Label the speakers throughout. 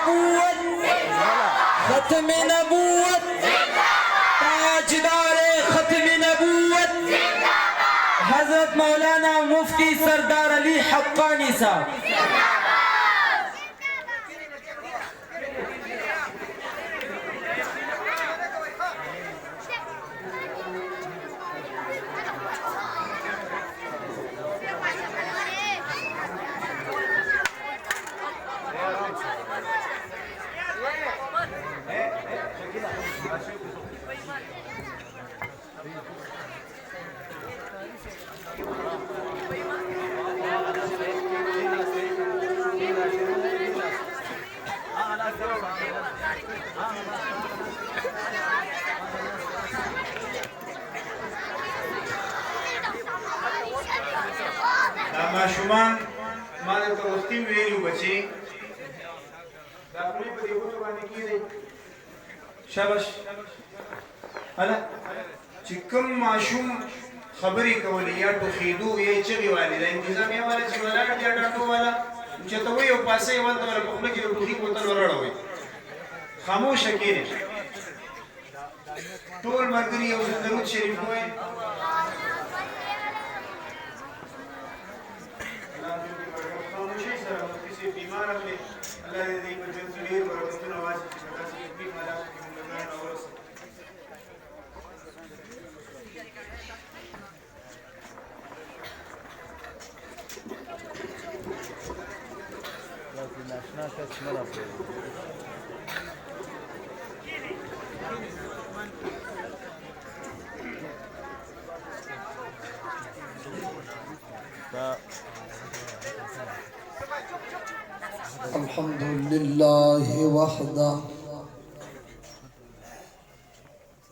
Speaker 1: نبوت ختم نبوت تاجدار ختم نبوت حضرت مولانا مفتی سردار علی حقانی صاحب.
Speaker 2: ماشومان ما درته وختي ویلو بچي دا خولې په دې ګوتو باندې کېږدئ. شاباش. هله چې کوم ماشوم خبرې کولې یا ټوخېدو یا یې چغې والې دا انتظامیه والا چې ولاړ دي یا ډاکټر والا چېرته وایي او پاسه یې ولته ولا په خوله کې د ټوخي بوتل ورړوئ. خاموشه کښېنئ. ټول ملګري یو ځل درود شریف ووایئ. بیمار اخلي الله دې په ژوند کې ډېر برکتونه واچوي چې داسې تکلیف حالاتو کې بندګان راورسوي.
Speaker 3: الحمد لله وحده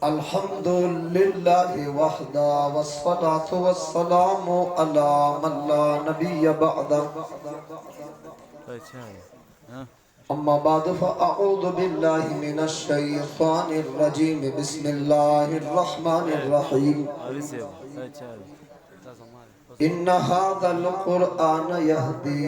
Speaker 3: الحمد لله وحده والصلاة والسلام على من لا نبي بعده. أما بعد فأعوذ بالله من الشيطان الرجيم. بسم الله الرحمن الرحيم. إن هذا القرآن يهدي